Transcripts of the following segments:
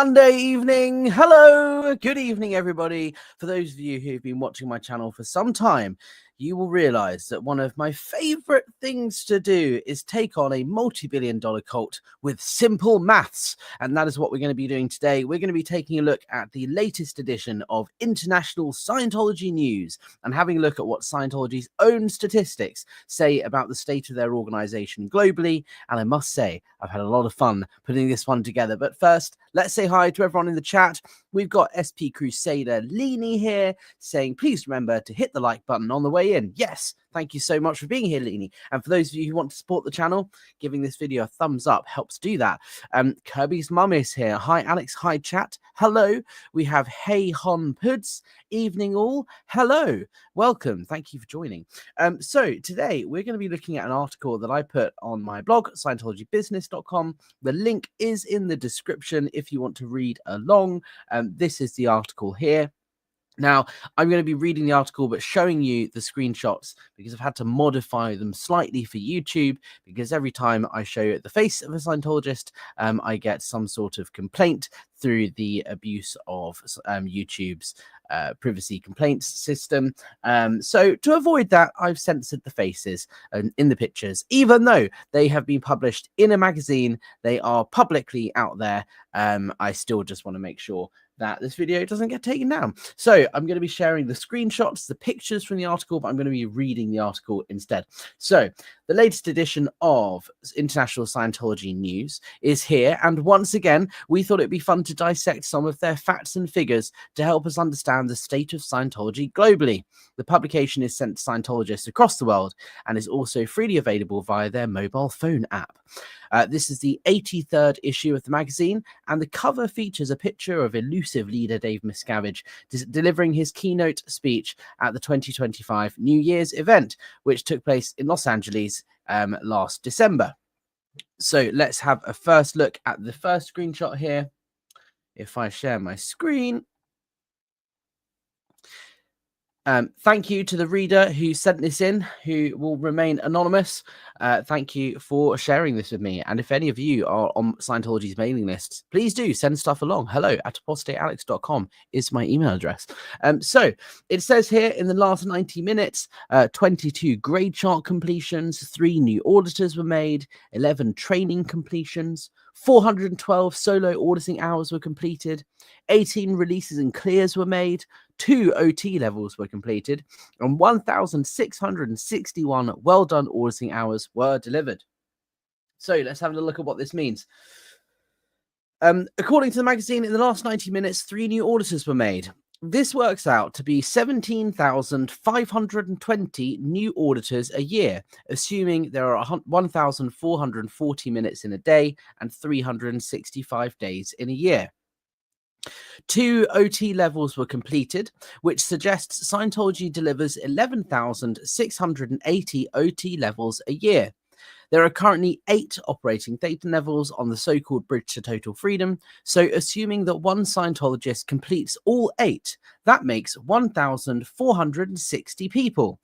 Monday evening. Hello. Good evening, everybody. For those of you who've been watching my channel for some time, you will realize that one of my favorite things to do is take on a multi-billion-dollar cult with simple maths. And that is what we're going to be doing today. We're going to be taking a look at the latest edition of International Scientology News and having a look at what Scientology's own statistics say about the state of their organization globally. And I must say, I've had a lot of fun putting this one together. But first, let's say hi to everyone in the chat. We've got SP Crusader Leanie here saying, please remember to hit the like button on the way in. Yes, thank you so much for being here, Leanie. And for those of you who want to support the channel, giving this video a thumbs up helps do that. Kirby's mum is here. Hi, Alex. Hi, chat. Hello. We have Hey Hon Puds. Evening all. Hello. Welcome. Thank you for joining. So today we're going to be looking at an article that I put on my blog, ScientologyBusiness.com. The link is in the description if you want to read along. This is the article here. Now, I'm going to be reading the article, but showing you the screenshots because I've had to modify them slightly for YouTube, because every time I show the face of a Scientologist, I get some sort of complaint through the abuse of YouTube's privacy complaints system. So to avoid that, I've censored the faces in the pictures, even though they have been published in a magazine. They are publicly out there. I still just want to make sure that this video doesn't get taken down. So I'm going to be sharing the screenshots, the pictures from the article, but I'm going to be reading the article instead. So the latest edition of International Scientology News is here. And once again, we thought it'd be fun to dissect some of their facts and figures to help us understand the state of Scientology globally. The publication is sent to Scientologists across the world and is also freely available via their mobile phone app. This is the 83rd issue of the magazine, and the cover features a picture of elusive leader Dave Miscavige delivering his keynote speech at the 2025 New Year's event, which took place in Los Angeles last December. So let's have a first look at the first screenshot here. If I share my screen. Thank you to the reader who sent this in, who will remain anonymous. Thank you for sharing this with me. And if any of you are on Scientology's mailing lists, please do send stuff along. hello@apostatealex.com is my email address. So it says here, in the last 90 minutes, 22 grade chart completions, 3 new auditors were made, 11 training completions, 412 solo auditing hours were completed, 18 releases and clears were made, 2 OT levels were completed, and 1,661 well-done auditing hours were delivered. So let's have a look at what this means. According to the magazine, in the last 90 minutes, 3 new auditors were made. This works out to be 17,520 new auditors a year, assuming there are 1,440 minutes in a day and 365 days in a year. 2 OT levels were completed, which suggests Scientology delivers 11,680 OT levels a year. There are currently 8 operating data levels on the so-called Bridge to Total Freedom, so assuming that one Scientologist completes all 8, that makes 1,460 people.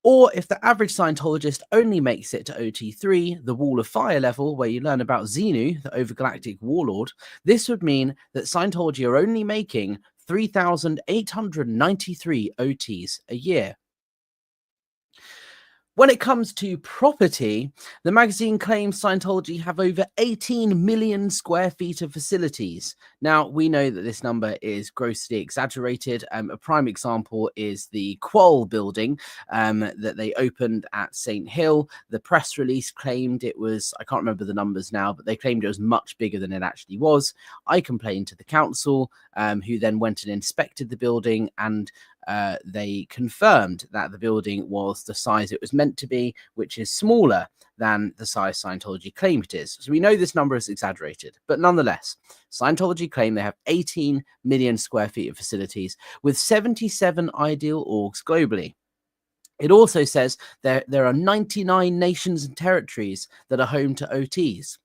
Or if the average Scientologist only makes it to OT3, the Wall of Fire level, where you learn about Xenu, the overgalactic warlord, this would mean that Scientology are only making 3,893 OTs a year. When it comes to property, the magazine claims Scientology have over 18 million square feet of facilities. Now, we know that this number is grossly exaggerated. A prime example is the Quoll building that they opened at St. Hill. The press release claimed it was, I can't remember the numbers now, but they claimed it was much bigger than it actually was. I complained to the council, who then went and inspected the building, and they confirmed that the building was the size it was meant to be, which is smaller than the size Scientology claimed it is. So we know this number is exaggerated, but nonetheless, Scientology claim they have 18 million square feet of facilities with 77 ideal orgs globally. It also says there are 99 nations and territories that are home to OTs.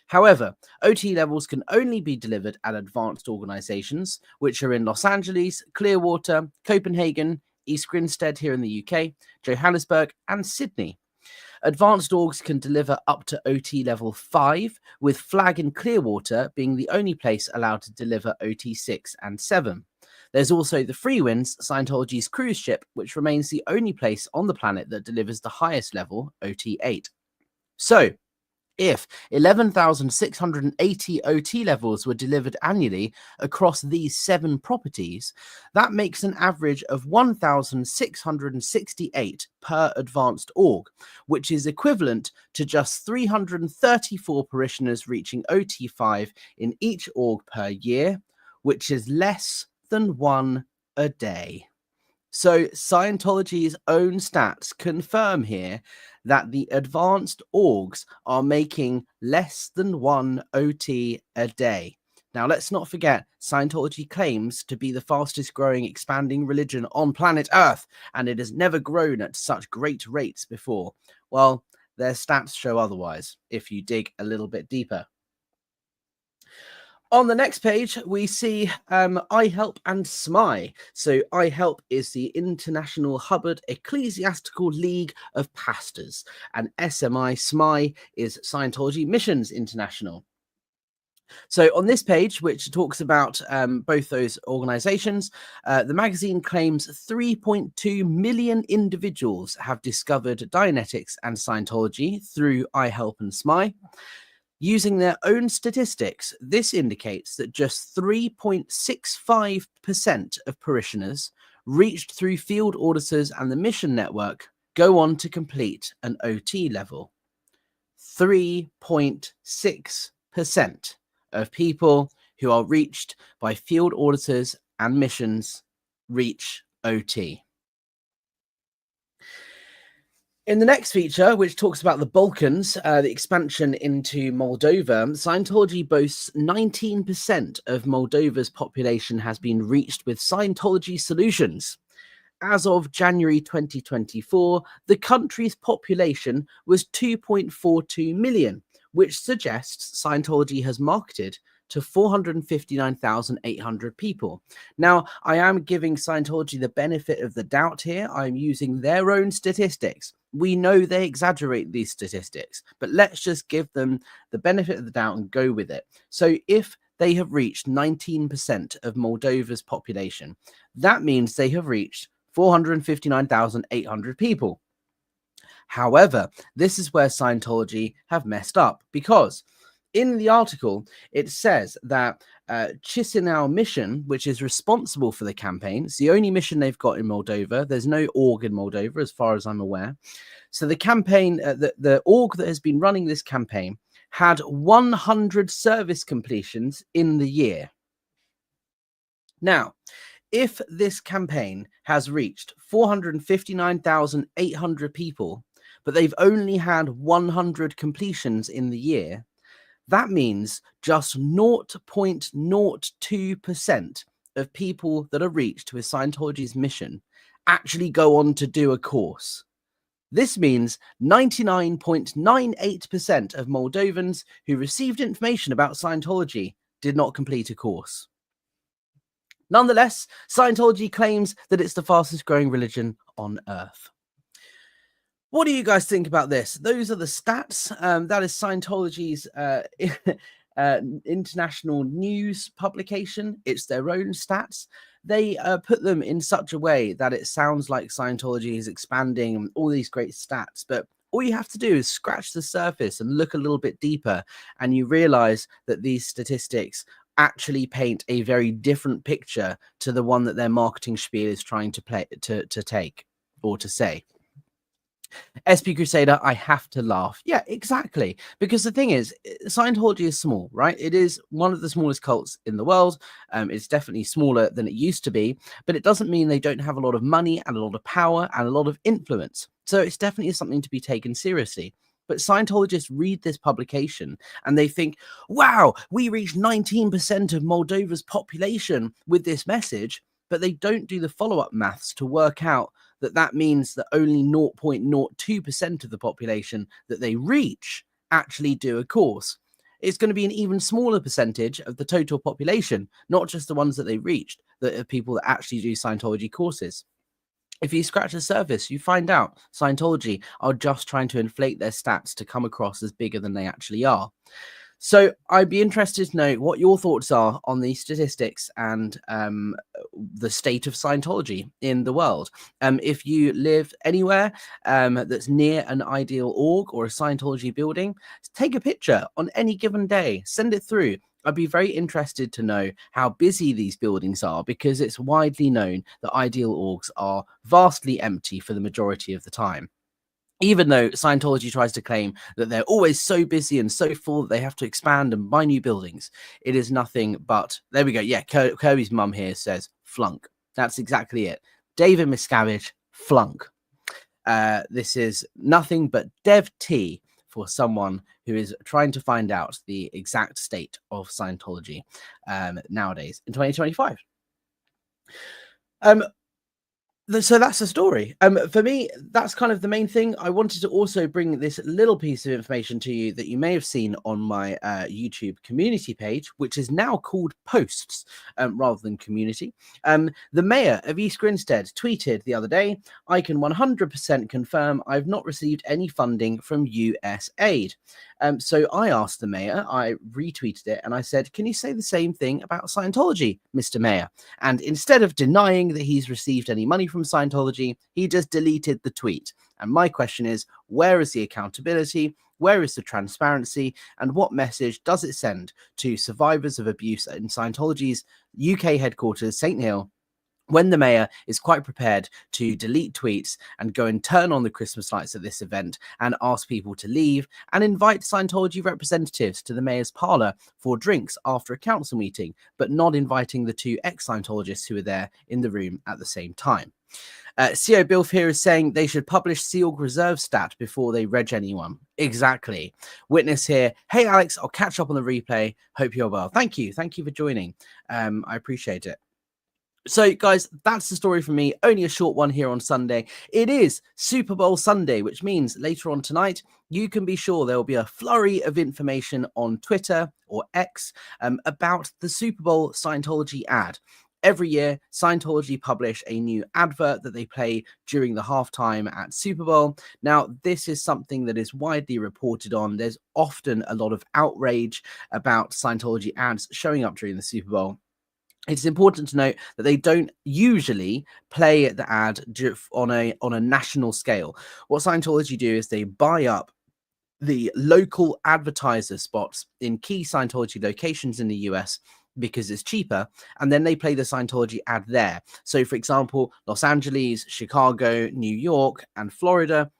However, OT levels can only be delivered at advanced organizations, which are in Los Angeles, Clearwater, Copenhagen, East Grinstead here in the UK, Johannesburg, and Sydney. Advanced orgs can deliver up to OT level 5, with Flag in Clearwater being the only place allowed to deliver OT 6 and 7. There's also the Freewinds, Scientology's cruise ship, which remains the only place on the planet that delivers the highest level, OT 8. So, if 11,680 OT levels were delivered annually across these 7 properties, that makes an average of 1,668 per advanced org, which is equivalent to just 334 parishioners reaching OT 5 in each org per year, which is less than 1 a day. So Scientology's own stats confirm here that the advanced orgs are making less than 1 OT a day. Now, let's not forget, Scientology claims to be the fastest growing expanding religion on planet Earth, and it has never grown at such great rates before. Well, their stats show otherwise, if you dig a little bit deeper. On the next page, we see iHelp and SMI. So iHelp is the International Hubbard Ecclesiastical League of Pastors, and SMI is Scientology Missions International. So on this page, which talks about both those organizations, the magazine claims 3.2 million individuals have discovered Dianetics and Scientology through iHelp and SMI. Using their own statistics, this indicates that just 3.65% of parishioners reached through field auditors and the mission network go on to complete an OT level. 3.6% of people who are reached by field auditors and missions reach OT. In the next feature, which talks about the Balkans, the expansion into Moldova, Scientology boasts 19% of Moldova's population has been reached with Scientology solutions. As of January 2024, the country's population was 2.42 million, which suggests Scientology has marketed to 459,800 people. Now, I am giving Scientology the benefit of the doubt here. I'm using their own statistics. We know they exaggerate these statistics, but let's just give them the benefit of the doubt and go with it. So if they have reached 19% of Moldova's population, that means they have reached 459,800 people. However, this is where Scientology have messed up, because in the article, it says that Chisinau mission, which is responsible for the campaign, it's the only mission they've got in Moldova. There's no org in Moldova, as far as I'm aware. So the campaign, the org that has been running this campaign had 100 service completions in the year. Now, if this campaign has reached 459,800 people, but they've only had 100 completions in the year, that means just 0.02% of people that are reached with Scientology's mission actually go on to do a course. This means 99.98% of Moldovans who received information about Scientology did not complete a course. Nonetheless, Scientology claims that it's the fastest growing religion on Earth. What do you guys think about this? Those are the stats. That is Scientology's international news publication. It's their own stats. They put them in such a way that it sounds like Scientology is expanding all these great stats. But all you have to do is scratch the surface and look a little bit deeper, and you realize that these statistics actually paint a very different picture to the one that their marketing spiel is trying to take or to say. SP Crusader, I have to laugh. Yeah, exactly. Because the thing is, Scientology is small, right? It is one of the smallest cults in the world. It's definitely smaller than it used to be, but it doesn't mean they don't have a lot of money and a lot of power and a lot of influence. So it's definitely something to be taken seriously. But Scientologists read this publication and they think, wow, we reached 19% of Moldova's population with this message, but they don't do the follow-up maths to work out that that means that only 0.02% of the population that they reach actually do a course. It's going to be an even smaller percentage of the total population, not just the ones that they reached, that are people that actually do Scientology courses. If you scratch the surface, you find out Scientology are just trying to inflate their stats to come across as bigger than they actually are. So I'd be interested to know what your thoughts are on these statistics and the state of Scientology in the world. If you live anywhere that's near an ideal org or a Scientology building, take a picture on any given day, send it through. I'd be very interested to know how busy these buildings are, because it's widely known that ideal orgs are vastly empty for the majority of the time. Even though Scientology tries to claim that they're always so busy and so full that they have to expand and buy new buildings, it is nothing but, there we go. Yeah, Kirby's mum here says flunk. That's exactly it. David Miscavige, flunk. This is nothing but dev tea for someone who is trying to find out the exact state of Scientology nowadays in 2025. So that's the story. For me, that's kind of the main thing. I wanted to also bring this little piece of information to you that you may have seen on my YouTube community page, which is now called Posts rather than Community. The mayor of East Grinstead tweeted the other day, "I can 100% confirm I've not received any funding from US aid." So I asked the mayor, I retweeted it, and I said, "Can you say the same thing about Scientology, Mr. Mayor?" And instead of denying that he's received any money from Scientology, he just deleted the tweet. And my question is, where is the accountability? Where is the transparency? And what message does it send to survivors of abuse in Scientology's UK headquarters, St. Hill, when the mayor is quite prepared to delete tweets and go and turn on the Christmas lights at this event and ask people to leave and invite Scientology representatives to the mayor's parlor for drinks after a council meeting, but not inviting the two ex-Scientologists who were there in the room at the same time? CO Bilf here is saying they should publish SEALG reserve stat before they reg anyone. Exactly. Witness here. Hey, Alex, I'll catch up on the replay. Hope you're well. Thank you. Thank you for joining. I appreciate it. So, guys, that's the story from me. Only a short one here on Sunday. It is Super Bowl Sunday, which means later on tonight, you can be sure there will be a flurry of information on Twitter or X about the Super Bowl Scientology ad. Every year, Scientology publish a new advert that they play during the halftime at Super Bowl. Now, this is something that is widely reported on. There's often a lot of outrage about Scientology ads showing up during the Super Bowl. It's important to note that they don't usually play the ad on a national scale. What Scientology do is they buy up the local advertiser spots in key Scientology locations in the US because it's cheaper, and then they play the Scientology ad there. So, for example, Los Angeles, Chicago, New York, and Florida,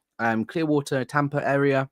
Clearwater, Tampa area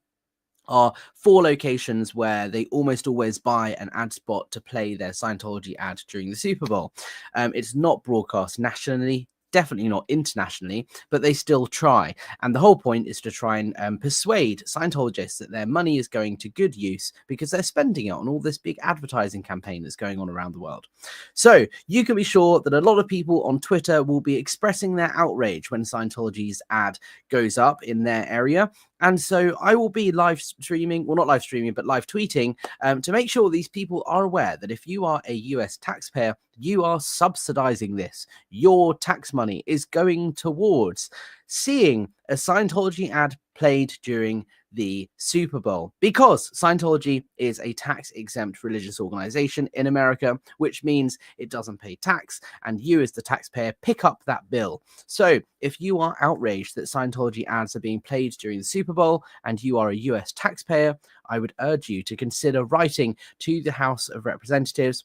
are 4 locations where they almost always buy an ad spot to play their Scientology ad during the Super Bowl. It's not broadcast nationally, definitely not internationally, but they still try. And the whole point is to try and persuade Scientologists that their money is going to good use because they're spending it on all this big advertising campaign that's going on around the world. So you can be sure that a lot of people on Twitter will be expressing their outrage when Scientology's ad goes up in their area. And so I will be live streaming, well, not live streaming, but live tweeting to make sure these people are aware that if you are a US taxpayer, you are subsidizing this. Your tax money is going towards seeing a Scientology ad played during the Super Bowl, because Scientology is a tax-exempt religious organization in America, which means it doesn't pay tax, and you as the taxpayer pick up that bill. So if you are outraged that Scientology ads are being played during the Super Bowl and you are a US taxpayer, I would urge you to consider writing to the House of Representatives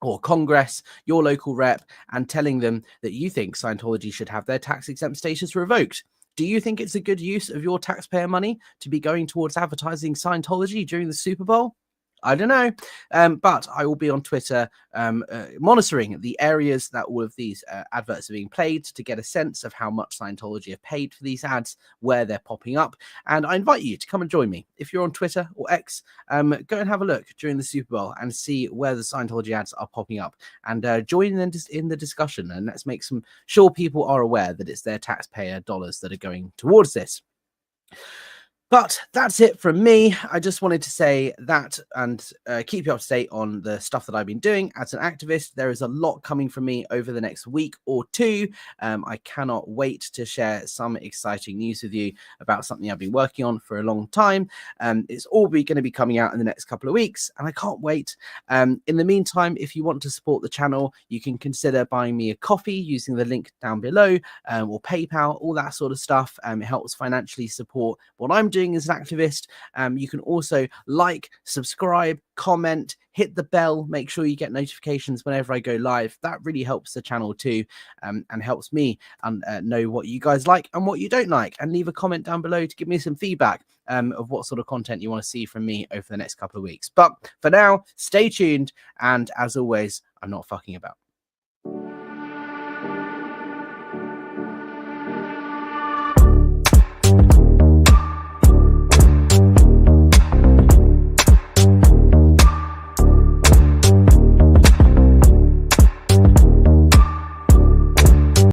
or Congress, your local rep, and telling them that you think Scientology should have their tax-exempt status revoked. Do you think it's a good use of your taxpayer money to be going towards advertising Scientology during the Super Bowl? I don't know, but I will be on Twitter monitoring the areas that all of these adverts are being played to get a sense of how much Scientology have paid for these ads, where they're popping up. And I invite you to come and join me. If you're on Twitter or X, go and have a look during the Super Bowl and see where the Scientology ads are popping up, and join in the discussion. And let's make sure people are aware that it's their taxpayer dollars that are going towards this. But that's it from me. I just wanted to say that and keep you up to date on the stuff that I've been doing as an activist. There is a lot coming from me over the next week or two. I cannot wait to share some exciting news with you about something I've been working on for a long time. It's all going to be coming out in the next couple of weeks, and I can't wait. In the meantime, if you want to support the channel, you can consider buying me a coffee using the link down below, or PayPal, all that sort of stuff. It helps financially support what I'm doing as an activist. You can also like, subscribe, comment, hit the bell, make sure you get notifications whenever I go live. That really helps the channel too, and helps me know what you guys like and what you don't like, and leave a comment down below to give me some feedback of what sort of content you want to see from me over the next couple of weeks. But for now, stay tuned, and as always, I'm not fucking about.